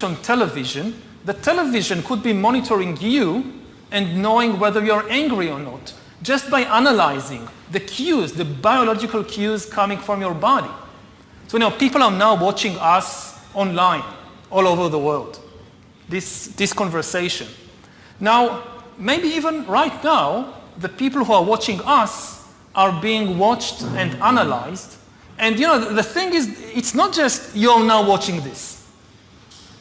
On television, the television could be monitoring you and knowing whether you're angry or not, just by analyzing the cues, the biological cues coming from your body. So people are now watching us online, all over the world, this conversation. Now, maybe even right now, the people who are watching us are being watched and analyzed. And the thing is, it's not just you're now watching this.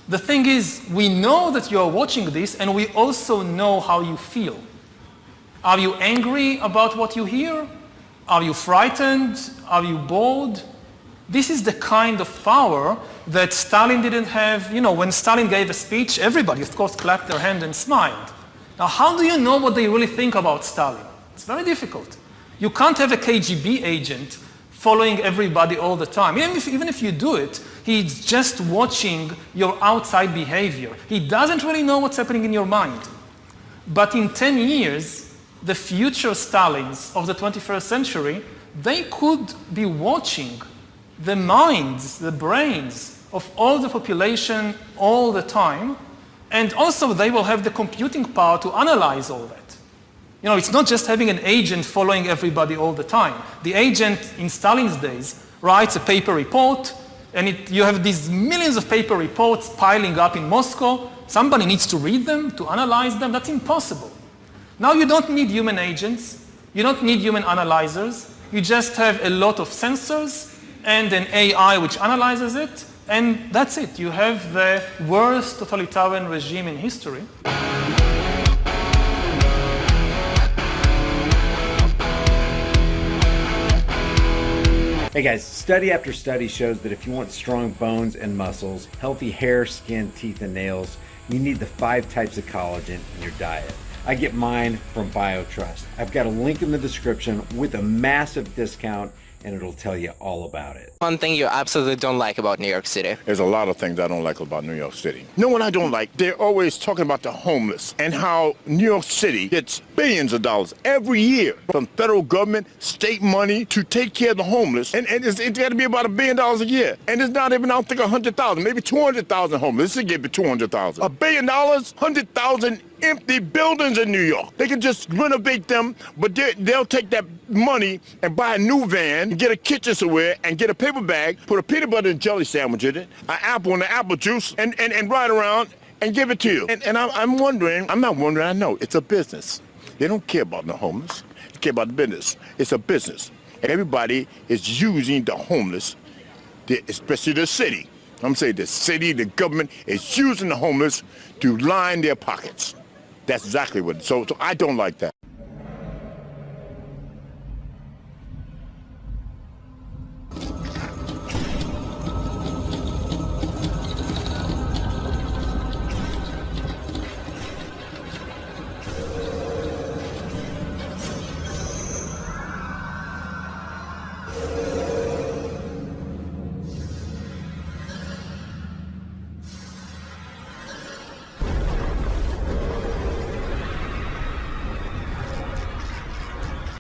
The thing is, we know that you're watching this, and we also know how you feel. Are you angry about what you hear? Are you frightened? Are you bored? This is the kind of power that Stalin didn't have. When Stalin gave a speech, everybody, of course, clapped their hand and smiled. Now, how do you know what they really think about Stalin? It's very difficult. You can't have a KGB agent following everybody all the time. Even if you do it, he's just watching your outside behavior. He doesn't really know what's happening in your mind. But in 10 years, the future Stalins of the 21st century, they could be watching the minds, the brains of all the population all the time. And also they will have the computing power to analyze all that. It's not just having an agent following everybody all the time. The agent in Stalin's days writes a paper report, and you have these millions of paper reports piling up in Moscow. Somebody needs to read them, to analyze them. That's impossible. Now you don't need human agents. You don't need human analyzers. You just have a lot of sensors and an AI which analyzes it, and that's it. You have the worst totalitarian regime in history. Hey guys, study after study shows that if you want strong bones and muscles, healthy hair, skin, teeth, and nails, you need the 5 types of collagen in your diet. I get mine from BioTrust. I've got a link in the description with a massive discount, and it'll tell you all about it. One thing you absolutely don't like about New York City? There's a lot of things I don't like about New York City. You know what I don't like? They're always talking about the homeless and how New York City gets billions of dollars every year from federal government, state money to take care of the homeless. And it's got to be about $1 billion a year. And it's not even, I don't think, 100,000, maybe 200,000 homeless. Let's give it 200,000. $1 billion, 100,000 empty buildings in New York. They can just renovate them, but they'll take that money and buy a new van, get a kitchen somewhere, and get a paper bag, put a peanut butter and jelly sandwich in it, an apple and an apple juice, and ride around and give it to you. And I'm wondering, I'm not wondering, I know, it's a business. They don't care about the homeless. They care about the business. It's a business. And everybody is using the homeless, especially the city. I'm saying the city, the government is using the homeless to line their pockets. That's exactly what, so I don't like that.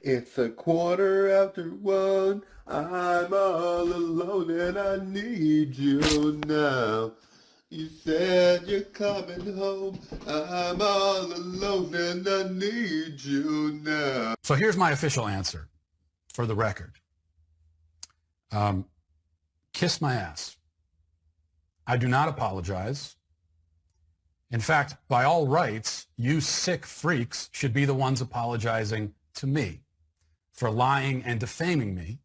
It's 1:15. I'm all alone and I need you now. You said you're coming home. I'm all alone and I need you now. So here's my official answer, for the record. Kiss my ass. I do not apologize. In fact, by all rights, you sick freaks should be the ones apologizing to me for lying and defaming me,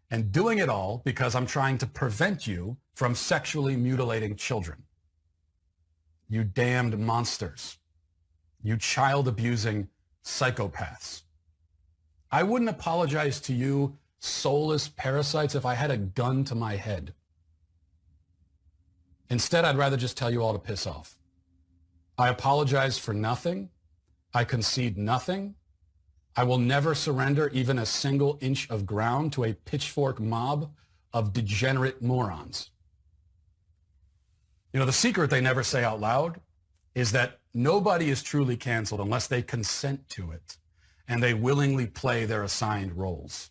and doing it all because I'm trying to prevent you from sexually mutilating children. You damned monsters. You child-abusing psychopaths. I wouldn't apologize to you soulless parasites if I had a gun to my head. Instead, I'd rather just tell you all to piss off. I apologize for nothing. I concede nothing. I will never surrender even a single inch of ground to a pitchfork mob of degenerate morons. You know, the secret they never say out loud is that nobody is truly canceled unless they consent to it and they willingly play their assigned roles.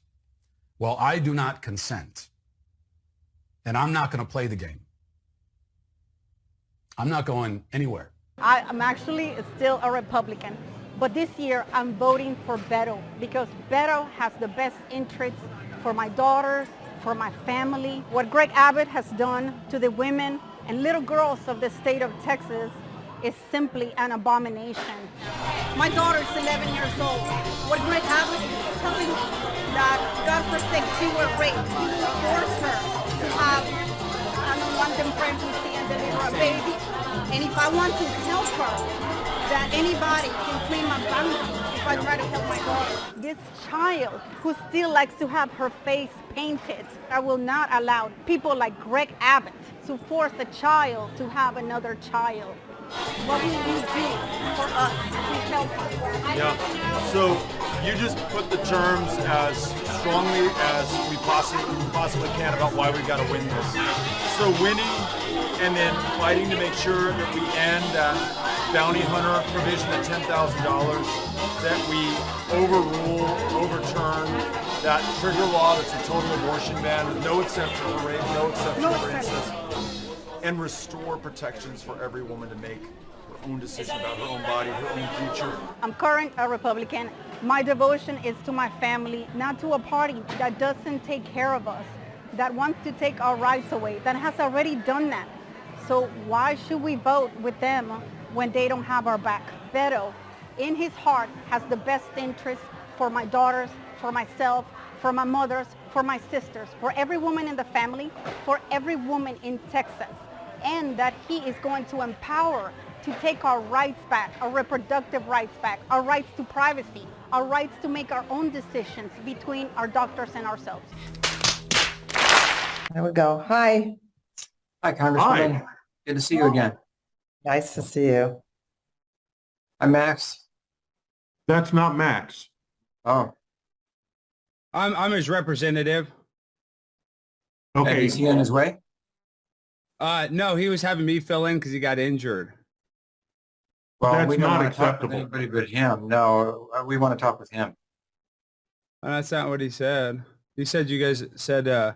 Well, I do not consent, and I'm not going to play the game. I'm not going anywhere. I'm actually still a Republican, but this year I'm voting for Beto because Beto has the best interests for my daughters, for my family. What Greg Abbott has done to the women and little girls of the state of Texas is simply an abomination. My daughter is 11 years old. What Greg Abbott is telling me that, God forsake, she were raped. He will force her to have an unwanted pregnancy and deliver a baby. And if I want to help her, that anybody can claim my family if I try to help my daughter. This child who still likes to have her face painted, I will not allow people like Greg Abbott to force a child to have another child. What will you do for us to help her? Yeah, so you just put the terms as strongly as we possibly can about why we got to win this. So winning and then fighting to make sure that we end that bounty hunter provision at $10,000, that we overturn that trigger law that's a total abortion ban with no exception for rape, no exception for incest, and restore protections for every woman to make her own decision about her own body, her own future. I'm currently a Republican. My devotion is to my family, not to a party that doesn't take care of us, that wants to take our rights away, that has already done that. So why should we vote with them when they don't have our back? Beto, in his heart, has the best interest for my daughters, for myself, for my mothers, for my sisters, for every woman in the family, for every woman in Texas. And that he is going to empower to take our rights back, our reproductive rights back, our rights to privacy, our rights to make our own decisions between our doctors and ourselves. There we go. Hi. Hi, Congresswoman. Hi. Good to see you again. Nice to see you. I'm Max. That's not Max. Oh, I'm his representative. Okay. is he on his way? No, he was having me fill in because he got injured. Well, That's we don't not want to talk with acceptable. anybody but him. No, we want to talk with him. That's not what he said. He said you guys said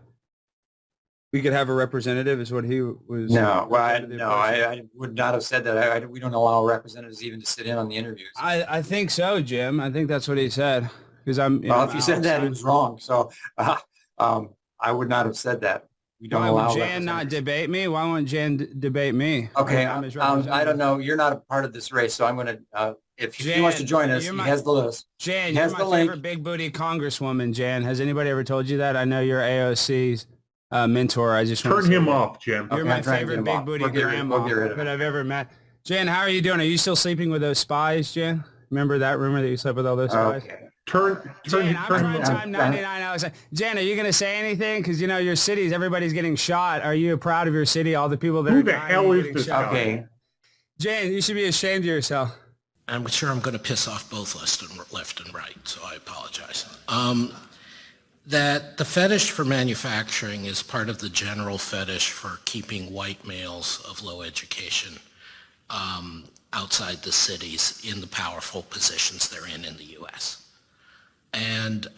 we could have a representative is what he was. No, well, representative person. I would not have said that. We don't allow representatives even to sit in on the interviews. I think so, Jim. I think that's what he said. Because I'm. Well, if you said that, it was wrong. So I would not have said that. We don't Why allow would Jan not debate me? Why won't Jan debate me? Okay, I'm his I don't representative. know. You're not a part of this race, so I'm going to, if he Jan, wants to join us, he you're my- has the list. Jan, He you're has my the link. favorite big booty congresswoman, Jan. Has anybody ever told you that? I know you're AOC's mentor. I just want Turn to say him that. off, Jim. You're Okay, my I'm trying to get favorite him big off. booty We'll get rid- grandma we'll get rid of that him. I've ever met. Jan, how are you doing? Are you still sleeping with those spies, Jan? Remember that rumor that you slept with all those spies? Okay. Turn Jan, I'm him prime off. time 99 hours. Jan, are you going to say anything? Because, you know, your cities, everybody's getting shot. Are you proud of your city, all the people that Who are the dying hell and is getting this shot? guy? Okay. Jan, you should be ashamed of yourself. I'm sure I'm going to piss off both left and right, so I apologize. That the fetish for manufacturing is part of the general fetish for keeping white males of low education outside the cities in the powerful positions they're in the U.S. And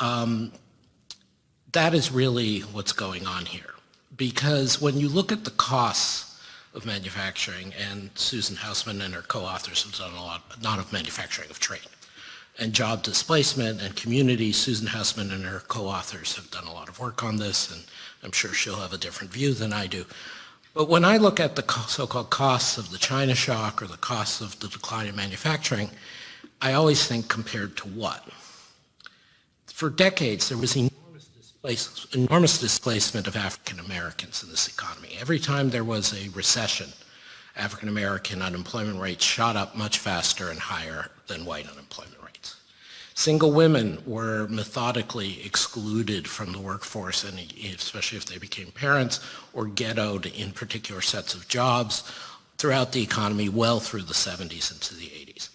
that is really what's going on here. Because when you look at the costs of manufacturing, and Susan Hausman and her co-authors have done a lot, not of manufacturing, of trade, and job displacement and community, Susan Hausman and her co-authors have done a lot of work on this, and I'm sure she'll have a different view than I do. But when I look at the so-called costs of the China shock or the costs of the decline in manufacturing, I always think compared to what? For decades, there was enormous displacement of African Americans in this economy. Every time there was a recession, African American unemployment rates shot up much faster and higher than white unemployment rates. Single women were methodically excluded from the workforce, and especially if they became parents, or ghettoed in particular sets of jobs throughout the economy well through the 70s into the 80s.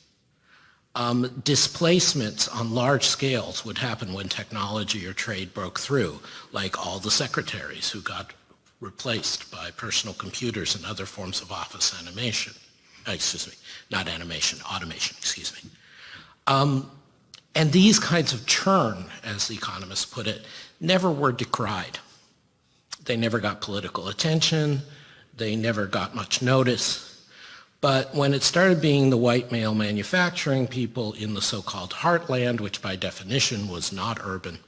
Displacements on large scales would happen when technology or trade broke through, like all the secretaries who got replaced by personal computers and other forms of office automation. And these kinds of churn, as the economists put it, never were decried. They never got political attention. They never got much notice. But when it started being the white male manufacturing people in the so-called heartland, which by definition was not urban,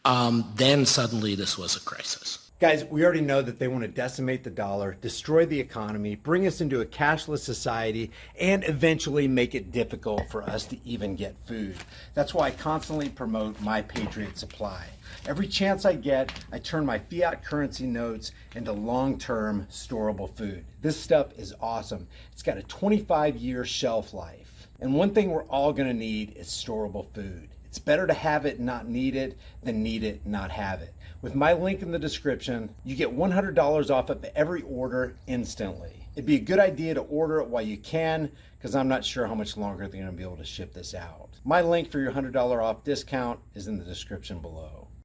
then suddenly this was a crisis. Guys, we already know that they want to decimate the dollar, destroy the economy, bring us into a cashless society, and eventually make it difficult for us to even get food. That's why I constantly promote My Patriot Supply. Every chance I get, I turn my fiat currency notes into long-term storable food. This stuff is awesome. It's got a 25-year shelf life. And one thing we're all going to need is storable food. It's better to have it and not need it than need it and not have it. With my link in the description, you get $100 off of every order instantly. It'd be a good idea to order it while you can, because I'm not sure how much longer they're going to be able to ship this out. My link for your $100 off discount is in the description below.